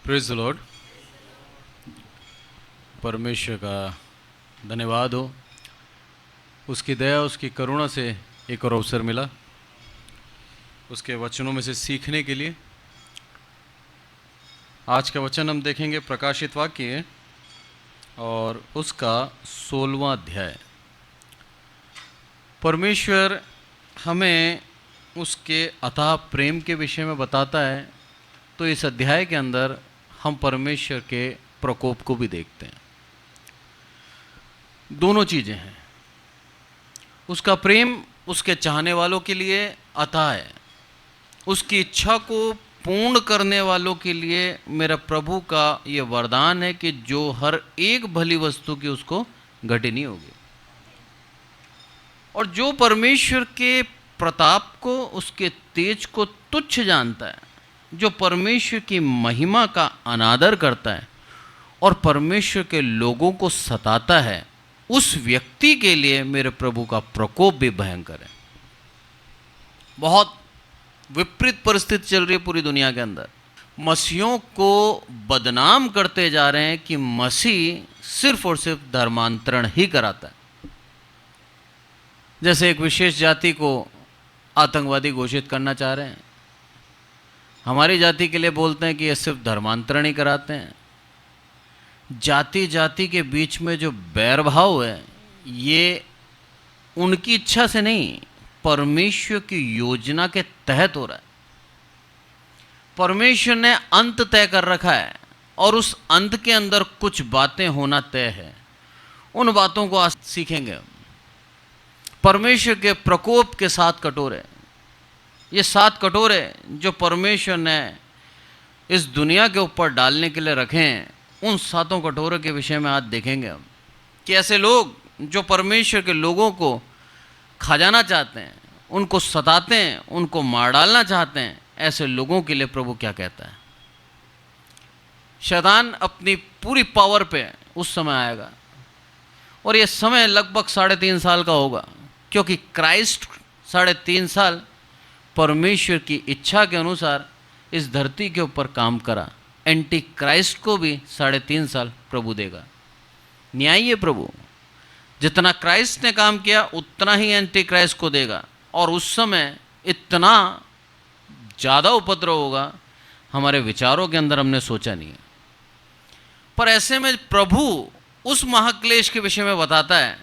Praise the Lord. परमेश्वर का धन्यवाद हो, उसकी दया उसकी करुणा से एक और अवसर मिला उसके वचनों में से सीखने के लिए। आज का वचन हम देखेंगे प्रकाशित वाक्य और उसका 16वां अध्याय। परमेश्वर हमें उसके अथाह प्रेम के विषय में बताता है, तो इस अध्याय के अंदर हम परमेश्वर के प्रकोप को भी देखते हैं। दोनों चीज़ें हैं। उसका प्रेम उसके चाहने वालों के लिए अथाह है, उसकी इच्छा को पूर्ण करने वालों के लिए मेरा प्रभु का ये वरदान है कि जो हर एक भली वस्तु की उसको घटी नहीं होगी। और जो परमेश्वर के प्रताप को, उसके तेज को तुच्छ जानता है, जो परमेश्वर की महिमा का अनादर करता है और परमेश्वर के लोगों को सताता है, उस व्यक्ति के लिए मेरे प्रभु का प्रकोप भी भयंकर है। बहुत विपरीत परिस्थिति चल रही है पूरी दुनिया के अंदर। मसीहों को बदनाम करते जा रहे हैं कि मसीह सिर्फ और सिर्फ धर्मांतरण ही कराता है। जैसे एक विशेष जाति को आतंकवादी घोषित करना चाह रहे हैं, हमारी जाति के लिए बोलते हैं कि ये सिर्फ धर्मांतरण ही कराते हैं। जाति जाति के बीच में जो बैरभाव है, ये उनकी इच्छा से नहीं, परमेश्वर की योजना के तहत हो रहा है। परमेश्वर ने अंत तय कर रखा है और उस अंत के अंदर कुछ बातें होना तय है। उन बातों को आज सीखेंगे हम। परमेश्वर के प्रकोप के 7 कटोरे, ये 7 कटोरे जो परमेश्वर ने इस दुनिया के ऊपर डालने के लिए रखे हैं, उन 7 कटोरों के विषय में आज देखेंगे हम कि ऐसे लोग जो परमेश्वर के लोगों को खा जाना चाहते हैं, उनको सताते हैं, उनको मार डालना चाहते हैं, ऐसे लोगों के लिए प्रभु क्या कहता है। शैतान अपनी पूरी पावर पे उस समय आएगा और ये समय लगभग 3.5 साल का होगा, क्योंकि क्राइस्ट 3.5 साल परमेश्वर की इच्छा के अनुसार इस धरती के ऊपर काम करा। एंटी क्राइस्ट को भी 3.5 साल प्रभु देगा। न्यायी है प्रभु, जितना क्राइस्ट ने काम किया उतना ही एंटी क्राइस्ट को देगा। और उस समय इतना ज़्यादा उपद्रव होगा, हमारे विचारों के अंदर हमने सोचा नहीं है। पर ऐसे में प्रभु उस महाक्लेश के विषय में बताता है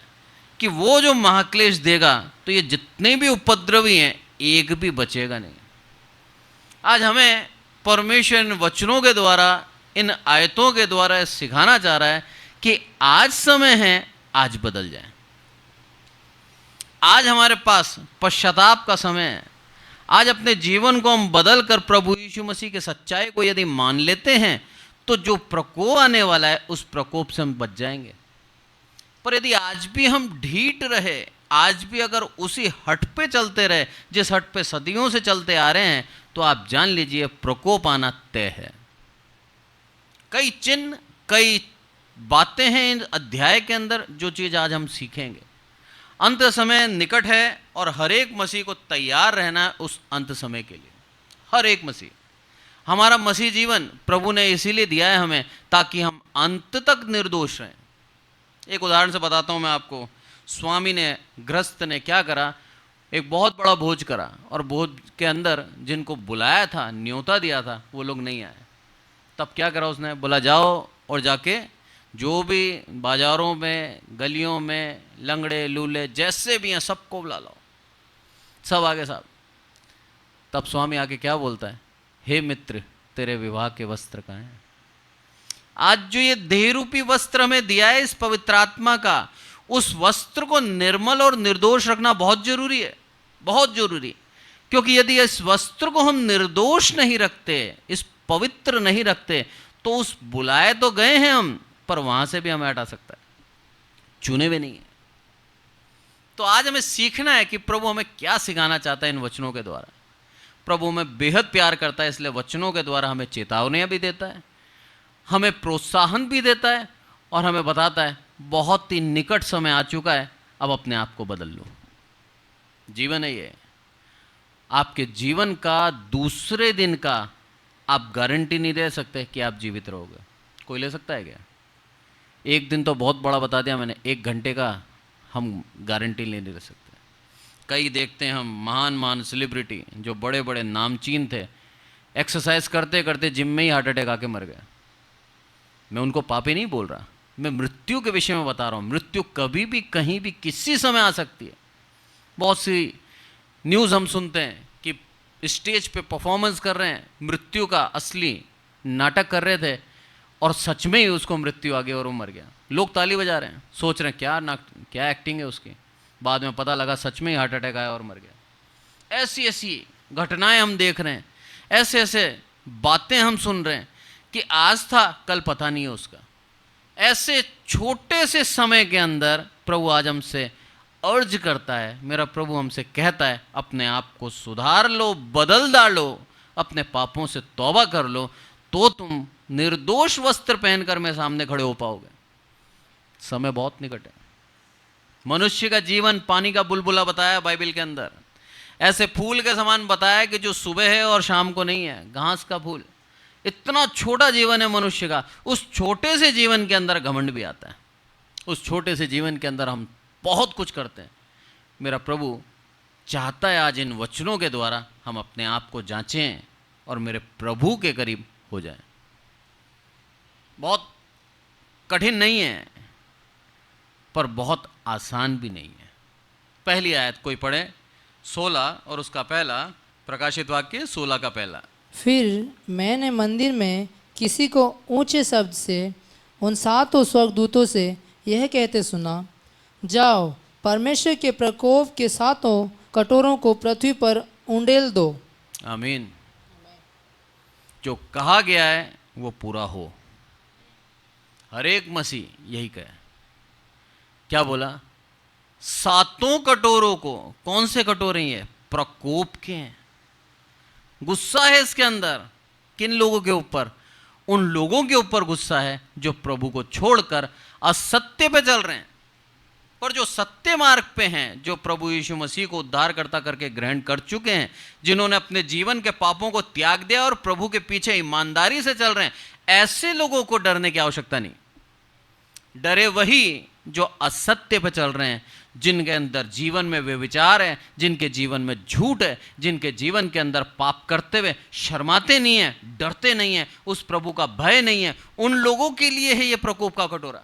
कि वो जो महाक्लेश देगा, तो ये जितने भी उपद्रवी हैं, एक भी बचेगा नहीं। आज हमें परमेश्वर इन वचनों के द्वारा, इन आयतों के द्वारा सिखाना चाह रहा है कि आज समय है, आज बदल जाए। आज हमारे पास पश्चाताप का समय है। आज अपने जीवन को हम बदल कर प्रभु यीशु मसीह के सच्चाई को यदि मान लेते हैं, तो जो प्रकोप आने वाला है उस प्रकोप से हम बच जाएंगे। पर यदि आज भी हम ढीठ रहे, आज भी अगर उसी हट पे चलते रहे जिस हट पे सदियों से चलते आ रहे हैं, तो आप जान लीजिए प्रकोप आना तय है। कई चिन्ह, कई बातें हैं इन अध्याय के अंदर, जो चीज़ आज हम सीखेंगे। अंत समय निकट है और हर एक मसीह को तैयार रहना है उस अंत समय के लिए। हर एक मसीह, हमारा मसीह जीवन प्रभु ने इसीलिए दिया है हमें, ताकि हम अंत तक निर्दोष रहें। एक उदाहरण से बताता हूँ मैं आपको। स्वामी ने, गृहस्थ ने क्या करा, एक बहुत बड़ा भोज करा और भोज के अंदर जिनको बुलाया था, न्योता दिया था, वो लोग नहीं आए। तब क्या करा उसने, बोला जाओ और जाके जो भी बाजारों में, गलियों में लंगड़े लूले जैसे भी हैं सबको बुला लाओ, सब आगे साहब। तब स्वामी आके क्या बोलता है, हे मित्र, तेरे विवाह के वस्त्र कहाँ हैं। आज जो ये देह रूपी वस्त्र हमें दिया है इस पवित्र आत्मा का, उस वस्त्र को निर्मल और निर्दोष रखना बहुत जरूरी है, बहुत जरूरी। क्योंकि यदि इस वस्त्र को हम निर्दोष नहीं रखते, इस पवित्र नहीं रखते, तो उस बुलाए तो गए हैं हम, पर वहां से भी हमें हटा सकता है, चुने भी नहीं है। तो आज हमें सीखना है कि प्रभु हमें क्या सिखाना चाहता है इन वचनों के द्वारा। प्रभु हमें बेहद प्यार करता है, इसलिए वचनों के द्वारा हमें चेतावनियां भी देता है, हमें प्रोत्साहन भी देता है और हमें बताता है बहुत ही निकट समय आ चुका है, अब अपने आप को बदल लो। जीवन है ये, आपके जीवन का दूसरे दिन का आप गारंटी नहीं दे सकते कि आप जीवित रहोगे। कोई ले सकता है क्या? एक दिन तो बहुत बड़ा बता दिया मैंने, 1 घंटे का हम गारंटी नहीं दे सकते। कई देखते हैं हम महान महान सेलिब्रिटी जो बड़े बड़े नामचीन थे, एक्सरसाइज करते करते जिम में ही हार्ट अटैक आके मर गए। मैं उनको पापी नहीं बोल रहा, मैं मृत्यु के विषय में बता रहा हूँ। मृत्यु कभी भी कहीं भी किसी समय आ सकती है। बहुत सी न्यूज़ हम सुनते हैं कि स्टेज पे परफॉर्मेंस कर रहे हैं, मृत्यु का असली नाटक कर रहे थे और सच में ही उसको मृत्यु आ गई और वो मर गया। लोग ताली बजा रहे हैं, सोच रहे हैं क्या एक्टिंग है उसकी। बाद में पता लगा सच में ही हार्ट अटैक आया और मर गया। ऐसी ऐसी घटनाएं हम देख रहे हैं, ऐसे ऐसे बातें हम सुन रहे हैं कि आज था कल पता नहीं है उसका। ऐसे छोटे से समय के अंदर प्रभु आज हमसे अर्ज करता है, मेरा प्रभु हमसे कहता है अपने आप को सुधार लो, बदल डालो, अपने पापों से तौबा कर लो, तो तुम निर्दोष वस्त्र पहनकर मेरे सामने खड़े हो पाओगे। समय बहुत निकट है। मनुष्य का जीवन पानी का बुलबुला बताया बाइबल के अंदर, ऐसे फूल के समान बताया कि जो सुबह है और शाम को नहीं है, घास का फूल। इतना छोटा जीवन है मनुष्य का। उस छोटे से जीवन के अंदर घमंड भी आता है। उस छोटे से जीवन के अंदर हम बहुत कुछ करते हैं। मेरा प्रभु चाहता है आज इन वचनों के द्वारा हम अपने आप को जांचें और मेरे प्रभु के करीब हो जाएं। बहुत कठिन नहीं है, पर बहुत आसान भी नहीं है। पहली आयत कोई पढ़े, 16 और उसका पहला, प्रकाशित वाक्य 16 का पहला। फिर मैंने मंदिर में किसी को ऊंचे शब्द से उन 7 स्वर्गदूतों से यह कहते सुना, जाओ परमेश्वर के प्रकोप के 7 कटोरों को पृथ्वी पर उंडेल दो। आमीन। जो कहा गया है वो पूरा हो। हर एक मसीह यही कहे। क्या बोला? 7 कटोरों को। कौन से कटोरे हैं? प्रकोप के हैं। गुस्सा है इसके अंदर। किन लोगों के ऊपर? उन लोगों के ऊपर गुस्सा है जो प्रभु को छोड़कर असत्य पे चल रहे हैं। पर जो सत्य मार्ग पे हैं, जो प्रभु यीशु मसीह को उद्धारकर्ता करके ग्रहण कर चुके हैं, जिन्होंने अपने जीवन के पापों को त्याग दिया और प्रभु के पीछे ईमानदारी से चल रहे हैं, ऐसे लोगों को डरने की आवश्यकता नहीं। डरे वही जो असत्य पे चल रहे हैं, जिनके अंदर जीवन में वे विचार है, जिनके जीवन में झूठ है, जिनके जीवन के अंदर पाप करते हुए शर्माते नहीं है, डरते नहीं है, उस प्रभु का भय नहीं है। उन लोगों के लिए है ये प्रकोप का कटोरा।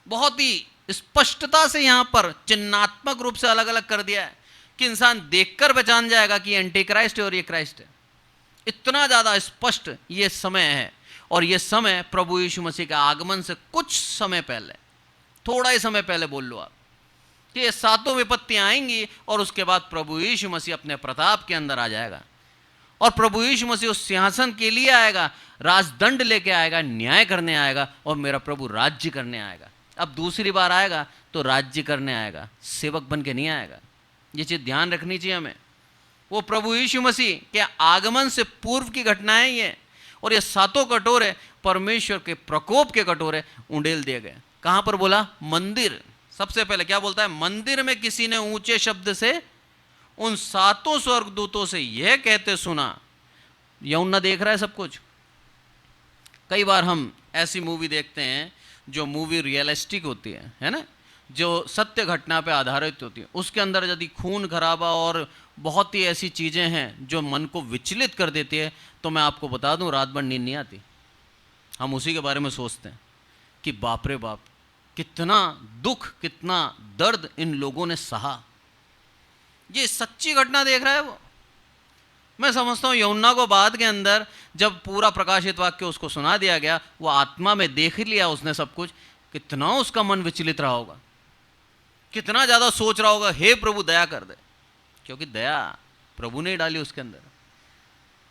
बहुत ही स्पष्टता से यहां पर चिन्हात्मक रूप से अलग अलग कर दिया है कि इंसान देखकर पहचान जाएगा कि एंटी क्राइस्ट है और ये क्राइस्ट है। इतना ज्यादा स्पष्ट ये समय है। और ये समय प्रभु यीशु मसीह के आगमन से कुछ समय पहले, थोड़ा ही समय पहले बोल लो आप, कि ये 7 विपत्तियां आएंगी और उसके बाद प्रभु यीशु मसीह अपने प्रताप के अंदर आ जाएगा और प्रभु यीशु मसीह उस सिंहासन के लिए आएगा, राजदंड लेके आएगा, न्याय करने आएगा और मेरा प्रभु राज्य करने आएगा। अब दूसरी बार आएगा तो राज्य करने आएगा, सेवक बन के नहीं आएगा। ये चीज ध्यान रखनी चाहिए हमें। वो प्रभु यीशु मसीह के आगमन से पूर्व की घटनाएं ये, और ये 7 कटोरे परमेश्वर के प्रकोप के कटोरे उंडेल दिए गए। कहां पर बोला? मंदिर। सबसे पहले क्या बोलता है? मंदिर में किसी ने ऊंचे शब्द से उन 7 स्वर्गदूतों से यह कहते सुना। यूहन्ना देख रहा है सब कुछ। कई बार हम ऐसी मूवी देखते हैं जो मूवी रियलिस्टिक होती है ना, जो सत्य घटना पे आधारित होती है। उसके अंदर यदि खून खराबा और बहुत ही ऐसी चीज़ें हैं जो मन को विचलित कर देती है, तो मैं आपको बता दूं रात भर नींद नहीं आती। हम उसी के बारे में सोचते हैं कि बाप रे बाप, कितना दुख, कितना दर्द इन लोगों ने सहा। ये सच्ची घटना देख रहा है वो। मैं समझता हूँ यूहन्ना को बाद के अंदर जब पूरा प्रकाशित वाक्य उसको सुना दिया गया, वो आत्मा में देख लिया उसने सब कुछ, कितना उसका मन विचलित रहा होगा, कितना ज़्यादा सोच रहा होगा, हे प्रभु दया कर दे, क्योंकि दया प्रभु ने डाली उसके अंदर।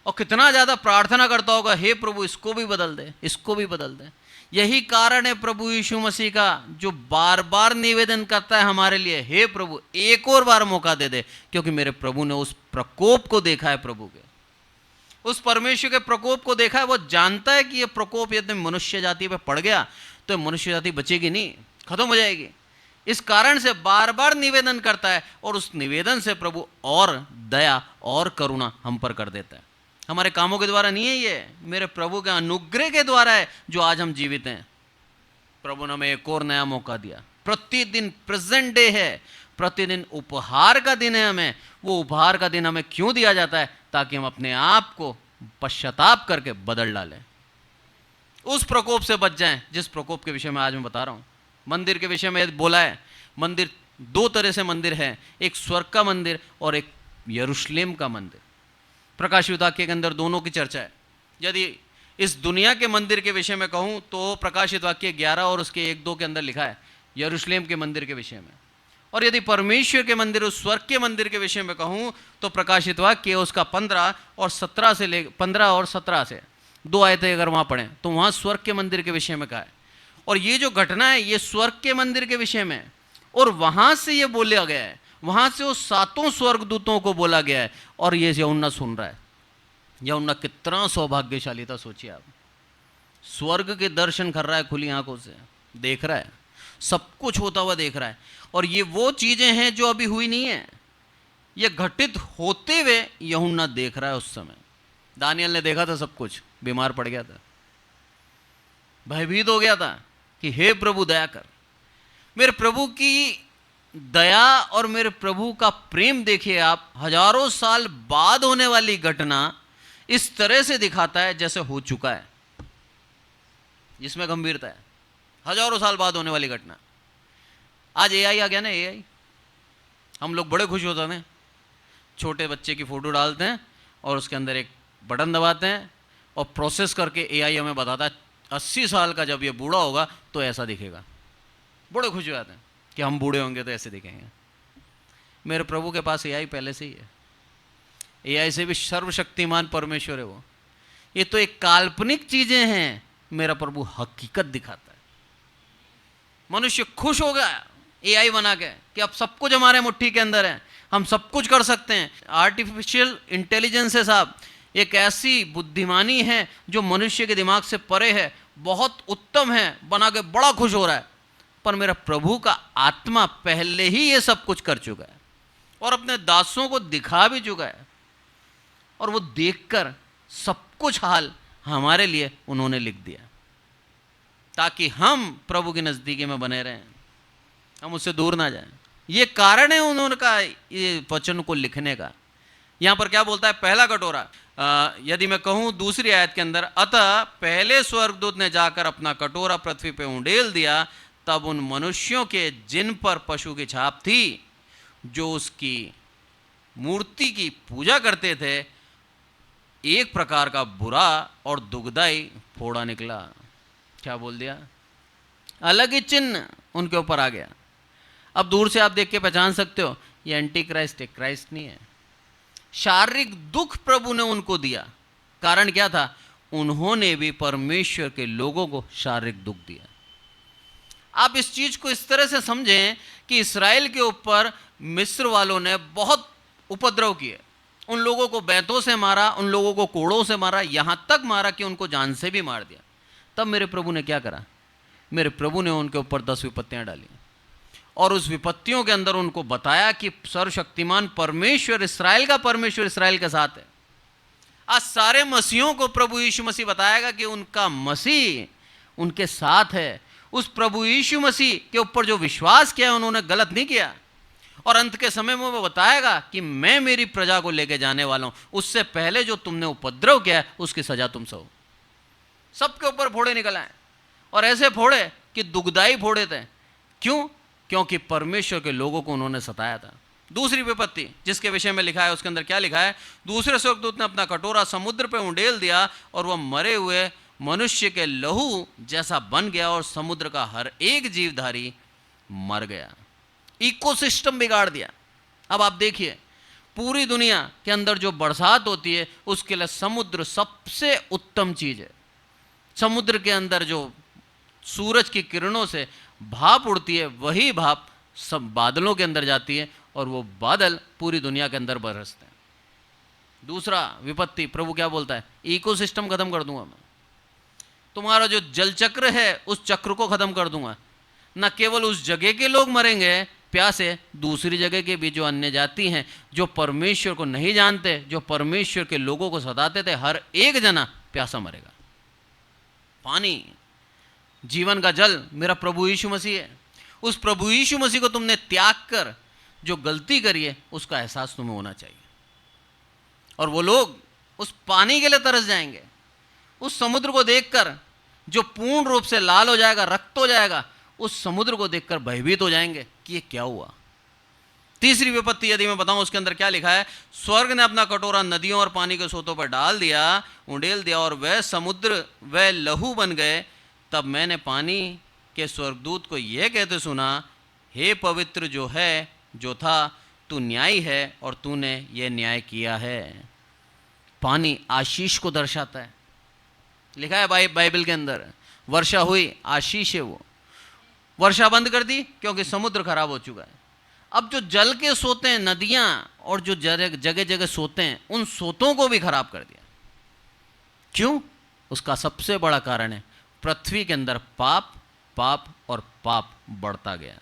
और कितना ज़्यादा प्रार्थना करता होगा, हे प्रभु इसको भी बदल दे, इसको भी बदल दे। यही कारण है प्रभु यीशु मसीह का जो बार बार निवेदन करता है हमारे लिए, हे प्रभु एक और बार मौका दे दे, क्योंकि मेरे प्रभु ने उस प्रकोप को देखा है, प्रभु के उस परमेश्वर के प्रकोप को देखा है। वो जानता है कि ये प्रकोप यदि मनुष्य जाति पे पड़ गया तो मनुष्य जाति बचेगी नहीं, खत्म हो जाएगी। इस कारण से बार बार निवेदन करता है और उस निवेदन से प्रभु और दया और करुणा हम पर कर देता है। हमारे कामों के द्वारा नहीं है, ये मेरे प्रभु के अनुग्रह के द्वारा है जो आज हम जीवित हैं। प्रभु ने हमें एक और नया मौका दिया। प्रतिदिन प्रेजेंट डे है, प्रतिदिन उपहार का दिन है। हमें वो उपहार का दिन हमें क्यों दिया जाता है? ताकि हम अपने आप को पश्चाताप करके बदल डालें, उस प्रकोप से बच जाएं जिस प्रकोप के विषय में आज मैं बता रहा हूं। मंदिर के विषय में बोला है, मंदिर दो तरह से मंदिर है, एक स्वर्ग का मंदिर और एक यरूशलेम का मंदिर। प्रकाशित वाक्य के अंदर दोनों की चर्चा है। यदि इस दुनिया के मंदिर के विषय में कहूं तो प्रकाशित वाक्य 11 और उसके 1-2 के अंदर लिखा है यरूशलेम के मंदिर के विषय में। और यदि परमेश्वर के मंदिर, उस स्वर्ग के मंदिर के विषय में कहूं तो प्रकाशित वाक्य उसका 15 और 17 से 2 आयतें अगर वहां पढ़ें तो वहां स्वर्ग के मंदिर के विषय में कहा है। और ये जो घटना है ये स्वर्ग के मंदिर के विषय में, और वहां से ये बोला गया है, वहां से उस 7 स्वर्गदूतों को बोला गया है। और ये यूहन्ना सुन रहा है। यूहन्ना कितना सौभाग्यशाली था, सोचिए आप। स्वर्ग के दर्शन कर रहा है, खुली आंखों से देख रहा है, सब कुछ होता हुआ देख रहा है। और ये वो चीजें हैं जो अभी हुई नहीं है, ये घटित होते हुए यूहन्ना देख रहा है। उस समय दानियल ने देखा था सब कुछ, बीमार पड़ गया था, भयभीत हो गया था कि हे प्रभु दया कर। मेरे प्रभु की दया और मेरे प्रभु का प्रेम देखिए आप, हजारों साल बाद होने वाली घटना इस तरह से दिखाता है जैसे हो चुका है, जिसमें गंभीरता है। हजारों साल बाद होने वाली घटना। आज एआई आ गया ना, एआई। हम लोग बड़े खुश होते हैं, छोटे बच्चे की फोटो डालते हैं और उसके अंदर एक बटन दबाते हैं और प्रोसेस करके एआई हमें बताता है 80 साल का जब ये बूढ़ा होगा तो ऐसा दिखेगा। बड़े खुश हो जाते हैं कि हम बूढ़े होंगे तो ऐसे दिखेंगे। मेरे प्रभु के पास एआई पहले से ही है। एआई से भी सर्वशक्तिमान परमेश्वर है वो। ये तो एक काल्पनिक चीजें हैं, मेरा प्रभु हकीकत दिखाता है। मनुष्य खुश हो गया एआई बना के कि अब सब कुछ हमारे मुट्ठी के अंदर है, हम सब कुछ कर सकते हैं। आर्टिफिशियल इंटेलिजेंस है साहब, एक ऐसी बुद्धिमानी है जो मनुष्य के दिमाग से परे है, बहुत उत्तम है, बना के बड़ा खुश हो रहा है। पर मेरा प्रभु का आत्मा पहले ही ये सब कुछ कर चुका है और अपने दासों को दिखा भी चुका है। और वो देखकर सब कुछ हाल हमारे लिए उन्होंने लिख दिया ताकि हम प्रभु की नजदीकी में बने रहें, हम उससे दूर ना जाएं। ये कारण है उन्होंने का ये वचन को लिखने का। यहां पर क्या बोलता है? पहला कटोरा, यदि मैं कहूं दूसरी आयत के अंदर, अतः पहले स्वर्गदूत ने जाकर अपना कटोरा पृथ्वी पे उंडेल दिया, तब उन मनुष्यों के जिन पर पशु की छाप थी, जो उसकी मूर्ति की पूजा करते थे, एक प्रकार का बुरा और दुखदाई फोड़ा निकला। क्या बोल दिया? अलग ही चिन्ह उनके ऊपर आ गया। अब दूर से आप देख के पहचान सकते हो ये एंटी क्राइस्ट है, क्राइस्ट नहीं है। शारीरिक दुख प्रभु ने उनको दिया। कारण क्या था? उन्होंने भी परमेश्वर के लोगों को शारीरिक दुख दिया। आप इस चीज को इस तरह से समझें कि इस्राएल के ऊपर मिस्र वालों ने बहुत उपद्रव किए, उन लोगों को बैतों से मारा, उन लोगों को कोड़ों से मारा, यहां तक मारा कि उनको जान से भी मार दिया। तब मेरे प्रभु ने क्या करा? मेरे प्रभु ने उनके ऊपर 10 विपत्तियां डाली और उस विपत्तियों के अंदर उनको बताया कि सर्वशक्तिमान परमेश्वर, इस्राएल का परमेश्वर इस्राएल के साथ है। आज सारे मसीहों को प्रभु यीशु मसीह बताएगा कि उनका मसीह उनके साथ है। उस प्रभु यीशु मसीह के ऊपर जो विश्वास किया उन्होंने गलत नहीं किया। और अंत के समय में वो बताएगा कि मैं मेरी प्रजा को लेके जाने वाला हूं, उससे पहले जो तुमने उपद्रव किया है उसकी सजा तुम सहो। सबके ऊपर फोड़े निकल आए और ऐसे फोड़े कि दुखदाई फोड़े थे। क्यों? क्योंकि परमेश्वर के लोगों को उन्होंने सताया था। दूसरी विपत्ति जिसके विषय में लिखा है उसके अंदर क्या लिखा है? दूसरे स्वर्गदूत ने अपना कटोरा समुद्र पे उंडेल दिया और वह मरे हुए मनुष्य के लहू जैसा बन गया और समुद्र का हर एक जीवधारी मर गया। इकोसिस्टम बिगाड़ दिया। अब आप देखिए पूरी दुनिया के अंदर जो बरसात होती है उसके लिए समुद्र सबसे उत्तम चीज है। समुद्र के अंदर जो सूरज की किरणों से भाप उड़ती है, वही भाप सब बादलों के अंदर जाती है और वो बादल पूरी दुनिया के अंदर बरसते हैं। दूसरा विपत्ति प्रभु क्या बोलता है? इकोसिस्टम खत्म कर दूंगा मैं, तुम्हारा जो जल चक्र है उस चक्र को खत्म कर दूंगा। न केवल उस जगह के लोग मरेंगे, प्यासे दूसरी जगह के भी जो अन्य जाति हैं, जो परमेश्वर को नहीं जानते, जो परमेश्वर के लोगों को सताते थे, हर एक जना प्यासा मरेगा। पानी, जीवन का जल मेरा प्रभु यीशु मसीह है। उस प्रभु यीशु मसीह को तुमने त्याग कर जो गलती करी है उसका एहसास तुम्हें होना चाहिए। और वो लोग उस पानी के लिए तरस जाएंगे। उस समुद्र को देखकर जो पूर्ण रूप से लाल हो जाएगा, रक्त हो जाएगा, उस समुद्र को देखकर भयभीत हो जाएंगे कि ये क्या हुआ। तीसरी विपत्ति यदि मैं बताऊं उसके अंदर क्या लिखा है, स्वर्ग ने अपना कटोरा नदियों और पानी के सोतों पर डाल दिया, उंडेल दिया, और वह समुद्र वह लहू बन गए। तब मैंने पानी के स्वर्गदूत को यह कहते सुना, हे पवित्र जो है, जो था, तू न्यायी है और तूने यह न्याय किया है। पानी आशीष को दर्शाता है। लिखा है बाइबल के अंदर, वर्षा हुई, आशीष है। वो वर्षा बंद कर दी क्योंकि समुद्र खराब हो चुका है। अब जो जल के सोते हैं, नदियां और जो जगह जगह सोते हैं, उन सोतों को भी खराब कर दिया। क्यों? उसका सबसे बड़ा कारण है पृथ्वी के अंदर पाप, पाप और पाप बढ़ता गया।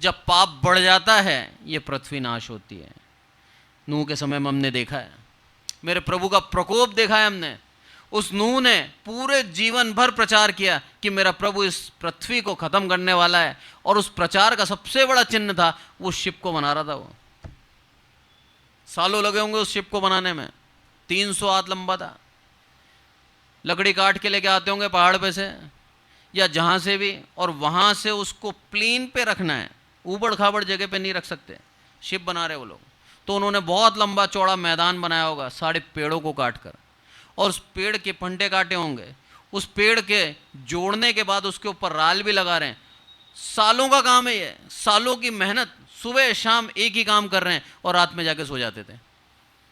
जब पाप बढ़ जाता है ये पृथ्वी नाश होती है। नूह के समय में हमने देखा है, मेरे प्रभु का प्रकोप देखा है हमने। उस नूह ने पूरे जीवन भर प्रचार किया कि मेरा प्रभु इस पृथ्वी को खत्म करने वाला है, और उस प्रचार का सबसे बड़ा चिन्ह था वो शिप को बना रहा था। वो सालों लगे होंगे उस शिप को बनाने में, 300 हाथ लंबा था। लकड़ी काट के लेके आते होंगे पहाड़ पे से या जहां से भी, और वहां से उसको प्लेन पे रखना है, ऊबड़ खाबड़ जगह पे नहीं रख सकते। शिप बना रहे वो लोग, तो उन्होंने बहुत लंबा चौड़ा मैदान बनाया होगा सारे पेड़ों को काट कर, और उस पेड़ के फंटे काटे होंगे। उस पेड़ के जोड़ने के बाद उसके ऊपर राल भी लगा रहे हैं। सालों का काम है ये, सालों की मेहनत। सुबह शाम एक ही काम कर रहे हैं और रात में जाके सो जाते थे।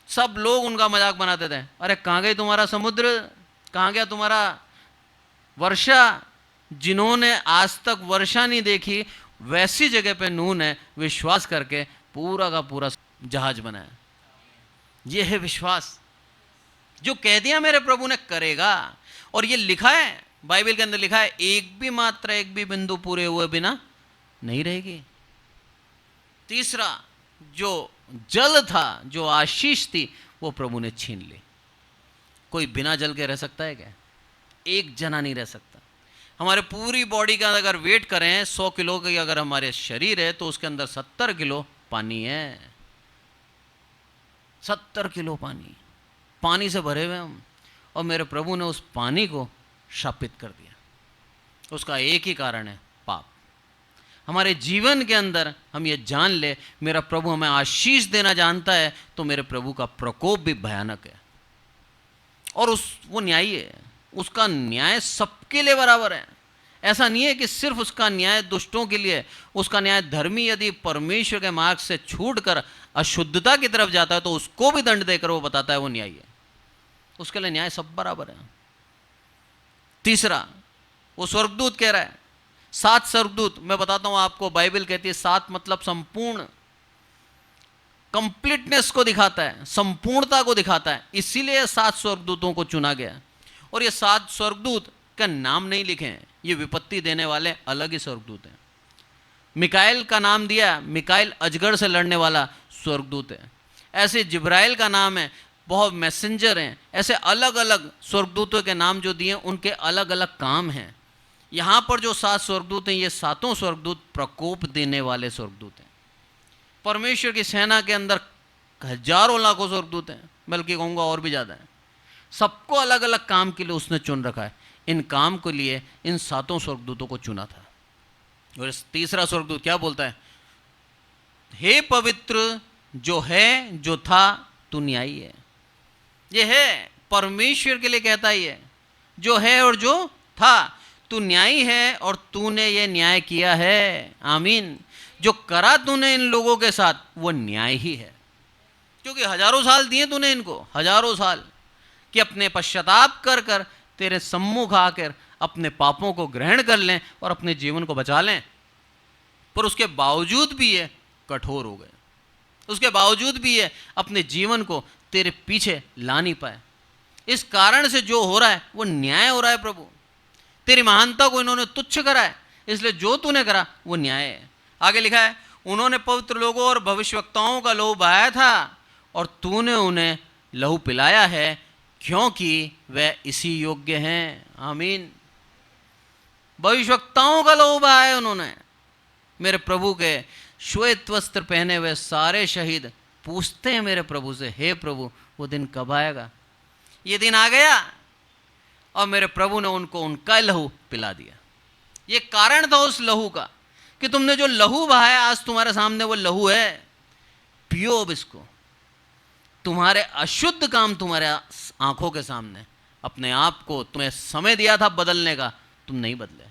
सब लोग उनका मजाक बनाते थे, अरे कहाँ गई तुम्हारा समुद्र, कहाँ गया तुम्हारा वर्षा। जिन्होंने आज तक वर्षा नहीं देखी, वैसी जगह पे नूह ने विश्वास करके पूरा का पूरा जहाज बनाया। यह है विश्वास, जो कह दिया मेरे प्रभु ने करेगा। और ये लिखा है बाइबल के अंदर, लिखा है एक भी मात्रा, एक भी बिंदु पूरे हुए बिना नहीं रहेगी। तीसरा, जो जल था, जो आशीष थी, वो प्रभु ने छीन ली। कोई बिना जल के रह सकता है क्या? एक जना नहीं रह सकता। हमारे पूरी बॉडी का अगर वेट करें 100 किलो की अगर हमारे शरीर है, तो उसके अंदर 70 किलो पानी है। 70 किलो पानी, पानी से भरे हुए हम। और मेरे प्रभु ने उस पानी को शापित कर दिया। उसका एक ही कारण है, पाप। हमारे जीवन के अंदर हम ये जान ले, मेरा प्रभु हमें आशीष देना जानता है, तो मेरे प्रभु का प्रकोप भी भयानक है। और वो न्यायी है, उसका न्याय सबके लिए बराबर है। ऐसा नहीं है कि सिर्फ उसका न्याय दुष्टों के लिए। उसका न्याय धर्मी यदि परमेश्वर के मार्ग से छूटकर अशुद्धता की तरफ जाता है, तो उसको भी दंड देकर वो बताता है वो न्यायी है। उसके लिए न्याय सब बराबर है। तीसरा, वो स्वर्गदूत कह रहा है, 7 स्वर्गदूत। मैं बताता हूं आपको, बाइबल कहती है 7 मतलब संपूर्ण, कंप्लीटनेस को दिखाता है, संपूर्णता को दिखाता है। इसीलिए 7 स्वर्गदूतों को चुना गया। और ये 7 स्वर्गदूत का नाम नहीं लिखे हैं, ये विपत्ति देने वाले अलग ही स्वर्गदूत हैं। मिकाएल का नाम दिया, मिकाएल अजगर से लड़ने वाला स्वर्गदूत है। ऐसे जिब्राइल का नाम है, बहुत मैसेंजर हैं। ऐसे अलग अलग स्वर्गदूतों के नाम जो दिए, उनके अलग अलग काम हैं। यहाँ पर जो 7 स्वर्गदूत हैं, ये 7 स्वर्गदूत प्रकोप देने वाले स्वर्गदूत हैं। परमेश्वर की सेना के अंदर हजारों लाखों स्वर्गदूत हैं, बल्कि कहूँगा और भी ज़्यादा है। सबको अलग अलग काम के लिए उसने चुन रखा है। इन काम के लिए इन 7 स्वर्गदूतों को चुना था। और तीसरा स्वर्गदूत क्या बोलता है, हे पवित्र जो है, जो था, तू न्यायी है। ये है परमेश्वर के लिए कहता ही है, जो है और जो था, तू न्यायी है और तूने ये न्याय किया है। आमीन। जो करा तूने इन लोगों के साथ, वो न्याय ही है। क्योंकि हजारों साल दिए तूने इनको, हजारों साल, कि अपने पश्चाताप कर कर तेरे सम्मुख आकर अपने पापों को ग्रहण कर लें और अपने जीवन को बचा लें। पर उसके बावजूद भी ये कठोर हो गए, उसके बावजूद भी ये अपने जीवन को तेरे पीछे ला नहीं पाए। इस कारण से जो हो रहा है वो न्याय हो रहा है। प्रभु तेरी महानता को इन्होंने तुच्छ करा है, इसलिए जो तूने करा वो न्याय है। आगे लिखा है, उन्होंने पवित्र लोगों और भविष्यवक्ताओं का लहू बहाया था और तूने उन्हें लहू पिलाया है, क्योंकि वे इसी योग्य हैं। आमीन। भविष्यवक्ताओं का लहू बहाया उन्होंने। मेरे प्रभु के श्वेत वस्त्र पहने हुए सारे शहीद पूछते हैं मेरे प्रभु से, हे प्रभु वो दिन कब आएगा? ये दिन आ गया और मेरे प्रभु ने उनको उनका लहू पिला दिया। ये कारण था उस लहू का कि तुमने जो लहू बहाया, आज तुम्हारे सामने वो लहू है, पियो अब इसको। तुम्हारे अशुद्ध काम तुम्हारे आंखों के सामने, अपने आप को तुम्हें समय दिया था बदलने का, तुम नहीं बदले।